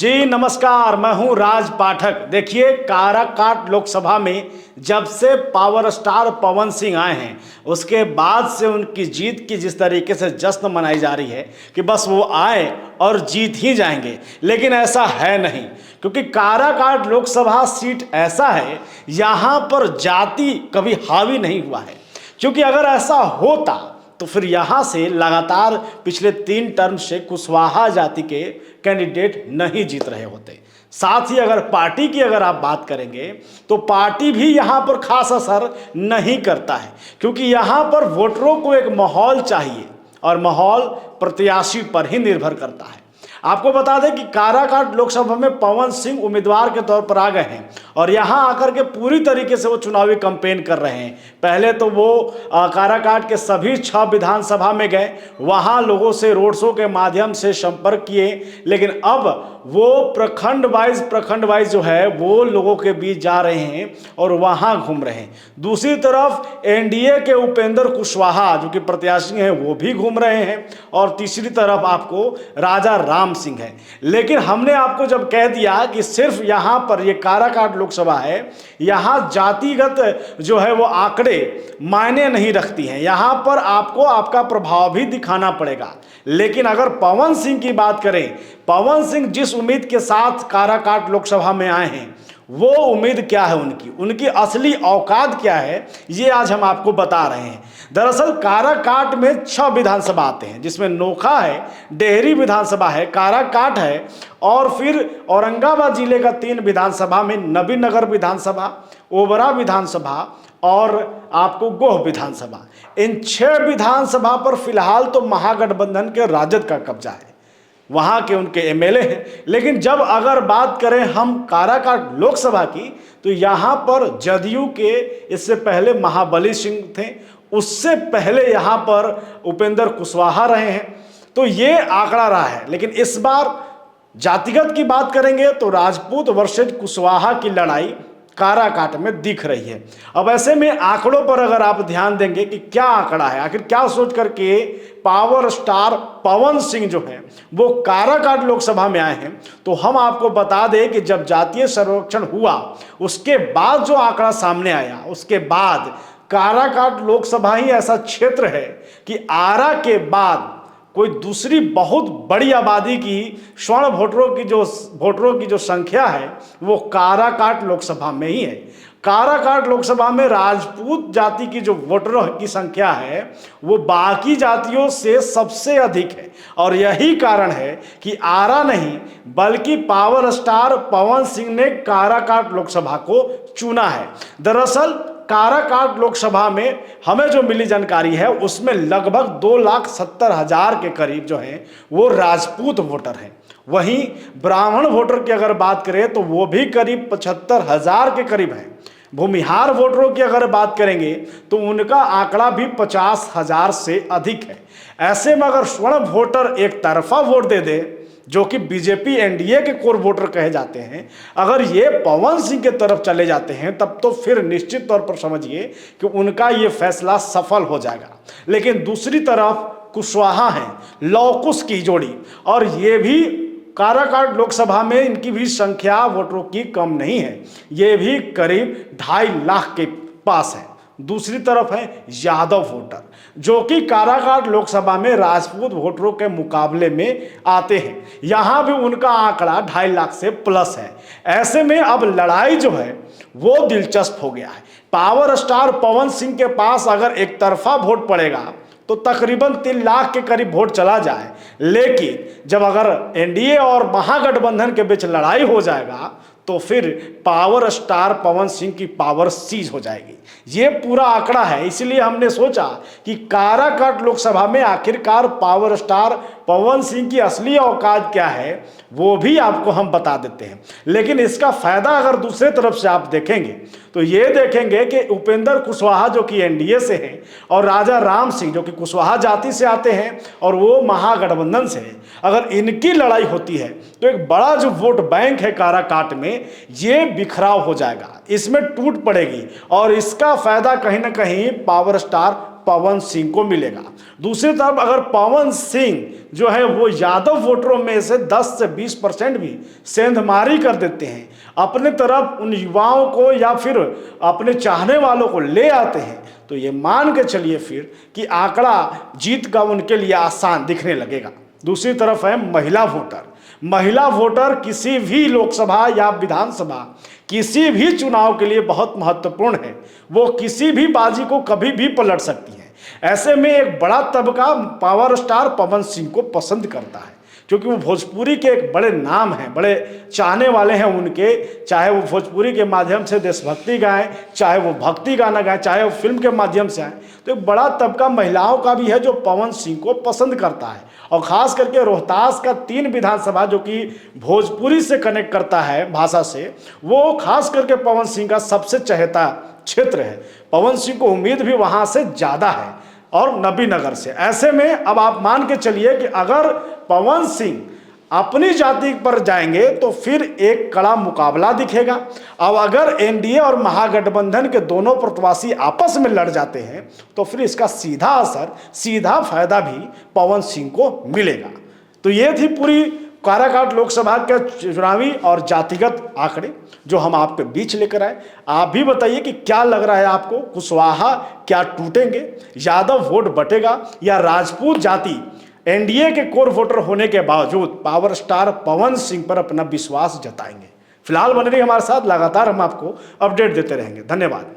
जी नमस्कार, मैं हूं राज पाठक। देखिए, काराकाट लोकसभा में जब से पावर स्टार पवन सिंह आए हैं उसके बाद से उनकी जीत की जिस तरीके से जश्न मनाई जा रही है कि बस वो आए और जीत ही जाएंगे, लेकिन ऐसा है नहीं। क्योंकि काराकाट लोकसभा सीट ऐसा है, यहाँ पर जाति कभी हावी नहीं हुआ है। क्योंकि अगर ऐसा होता तो फिर यहाँ से लगातार पिछले 3 टर्म से कुशवाहा जाति के कैंडिडेट नहीं जीत रहे होते। साथ ही अगर पार्टी की अगर आप बात करेंगे तो पार्टी भी यहाँ पर खास असर नहीं करता है, क्योंकि यहाँ पर वोटरों को एक माहौल चाहिए और माहौल प्रत्याशी पर ही निर्भर करता है। आपको बता दें कि काराकाट लोकसभा में पवन सिंह उम्मीदवार के तौर पर आ गए हैं और यहां आकर के पूरी तरीके से वो चुनावी कैंपेन कर रहे हैं। पहले तो वो काराकाट के सभी 6 विधानसभा में गए, वहां लोगों से रोड शो के माध्यम से संपर्क किए, लेकिन अब वो प्रखंड वाइज जो है वो लोगों के बीच जा रहे हैं और वहां घूम रहे हैं। दूसरी तरफ एनडीए के उपेंद्र कुशवाहा जो कि प्रत्याशी हैं वो भी घूम रहे हैं और तीसरी तरफ आपको राजा राम सिंह है। लेकिन हमने आपको जब कह दिया कि सिर्फ यहाँ पर ये काराकाट लोकसभा है, यहाँ जातिगत जो है वो आंकड़े मायने नहीं रखती हैं, यहाँ पर आपको आपका प्रभाव भी दिखाना पड़ेगा। लेकिन अगर पवन सिंह की बात करें, पवन सिंह जिस उम्मीद के साथ काराकाट लोकसभा में आए हैं वो उम्मीद क्या है, उनकी असली औकात क्या है, ये आज हम आपको बता रहे हैं। दरअसल काराकाट में 6 विधानसभा आते हैं, जिसमें नोखा है, डेहरी विधानसभा है, काराकाट है और फिर औरंगाबाद जिले का 3 विधानसभा में नबीनगर विधानसभा, ओबरा विधानसभा और आपको गोह विधानसभा। इन 6 विधानसभा पर फिलहाल तो महागठबंधन के राजद का कब्जा है, वहाँ के उनके एमएलए हैं। लेकिन जब अगर बात करें हम काराकाट लोकसभा की तो यहाँ पर जदयू के इससे पहले महाबली सिंह थे, उससे पहले यहाँ पर उपेंद्र कुशवाहा रहे हैं, तो ये आंकड़ा रहा है। लेकिन इस बार जातिगत की बात करेंगे तो राजपूत वर्सेस कुशवाहा की लड़ाई काराकाट में दिख रही है। अब ऐसे में आंकड़ों पर अगर आप ध्यान देंगे कि क्या आंकड़ा है, आखिर क्या सोच करके पावर स्टार पवन सिंह जो है वो काराकाट लोकसभा में आए हैं, तो हम आपको बता दें कि जब जातीय सर्वेक्षण हुआ उसके बाद जो आंकड़ा सामने आया, उसके बाद काराकाट लोकसभा ही ऐसा क्षेत्र है कि आरा के बाद कोई दूसरी बहुत बड़ी आबादी की स्वर्ण वोटरों की जो संख्या है वो काराकाट लोकसभा में ही है। काराकाट लोकसभा में राजपूत जाति की जो वोटरों की संख्या है वो बाकी जातियों से सबसे अधिक है और यही कारण है कि आरा नहीं बल्कि पावर स्टार पवन सिंह ने काराकाट लोकसभा को चुना है। दरअसल काराकाट लोकसभा में हमें जो मिली जानकारी है उसमें लगभग 2,70,000 के करीब जो हैं वो राजपूत वोटर हैं। वहीं ब्राह्मण वोटर की अगर बात करें तो वो भी करीब 75,000 के करीब हैं। भूमिहार वोटरों की अगर बात करेंगे तो उनका आंकड़ा भी 50,000 से अधिक है। ऐसे में अगर स्वर्ण वोटर एक तरफा वोट दे दे, जो कि बीजेपी एनडीए के कोर वोटर कहे जाते हैं, अगर ये पवन सिंह के तरफ चले जाते हैं तब तो फिर निश्चित तौर पर समझिए कि उनका ये फैसला सफल हो जाएगा। लेकिन दूसरी तरफ कुशवाहा हैं, लौकुश की जोड़ी, और ये भी काराकाट लोकसभा में इनकी भी संख्या वोटरों की कम नहीं है, ये भी करीब 2.5 लाख के पास है। दूसरी तरफ है यादव वोटर जो कि काराकाट लोकसभा में राजपूत वोटरों के मुकाबले में आते हैं, यहाँ भी उनका आंकड़ा 2.5 लाख से प्लस है। ऐसे में अब लड़ाई जो है वो दिलचस्प हो गया है। पावर स्टार पवन सिंह के पास अगर एक तरफा वोट पड़ेगा तो तकरीबन 3 लाख के करीब वोट चला जाए, लेकिन जब अगर एनडीए और महागठबंधन के बीच लड़ाई हो जाएगा तो फिर पावर स्टार पवन सिंह की पावर सीज हो जाएगी। ये पूरा आंकड़ा है, इसलिए हमने सोचा कि काराकाट लोकसभा में आखिरकार पावर स्टार पवन सिंह की असली औकात क्या है वो भी आपको हम बता देते हैं। लेकिन इसका फायदा अगर दूसरे तरफ से आप देखेंगे तो ये देखेंगे कि उपेंद्र कुशवाहा जो कि एनडीए से हैं और राजा राम सिंह जो कि कुशवाहा जाति से आते हैं और वो महागठबंधन से हैं, अगर इनकी लड़ाई होती है तो एक बड़ा जो वोट बैंक है काराकाट में ये बिखराव हो जाएगा, इसमें टूट पड़ेगी और इसका फायदा कहीं ना कहीं पावर स्टार पवन सिंह को मिलेगा। दूसरी तरफ अगर पवन सिंह जो है वो यादव वोटरों में से 10 से 20% भी सेंधमारी कर देते हैं, अपने तरफ उन युवाओं को या फिर अपने चाहने वालों को ले आते हैं, तो ये मान के चलिए फिर कि आंकड़ा जीत का उनके लिए आसान दिखने लगेगा। दूसरी तरफ है महिला वोटर। महिला वोटर किसी भी लोकसभा या विधानसभा किसी भी चुनाव के लिए बहुत महत्वपूर्ण है। वो किसी भी बाजी को कभी भी पलट सकती है। ऐसे में एक बड़ा तबका पावर स्टार पवन सिंह को पसंद करता है, क्योंकि वो भोजपुरी के एक बड़े नाम हैं, बड़े चाहने वाले हैं उनके। चाहे वो भोजपुरी के माध्यम से देशभक्ति गाएं, चाहे वो भक्ति गाना गाएं, चाहे वो फिल्म के माध्यम से आए, तो एक बड़ा तबका महिलाओं का भी है जो पवन सिंह को पसंद करता है। और ख़ास करके रोहतास का 3 विधानसभा जो कि भोजपुरी से कनेक्ट करता है भाषा से, वो खास करके पवन सिंह का सबसे चहेता क्षेत्र है। पवन सिंह को उम्मीद भी वहाँ से ज़्यादा है और नबीनगर से। ऐसे में अब आप मान के चलिए कि अगर पवन सिंह अपनी जाति पर जाएंगे तो फिर एक कड़ा मुकाबला दिखेगा। अब अगर एनडीए और महागठबंधन के दोनों प्रत्याशी आपस में लड़ जाते हैं तो फिर इसका सीधा असर, सीधा फायदा भी पवन सिंह को मिलेगा। तो ये थी पूरी काराकाट लोकसभा के चुनावी और जातिगत आंकड़े जो हम आपके बीच लेकर आए। आप भी बताइए कि क्या लग रहा है आपको, कुशवाहा क्या टूटेंगे, यादव वोट बटेगा या राजपूत जाति एनडीए के कोर वोटर होने के बावजूद पावर स्टार पवन सिंह पर अपना विश्वास जताएंगे। फिलहाल बने रहिए हमारे साथ, लगातार हम आपको अपडेट देते रहेंगे। धन्यवाद।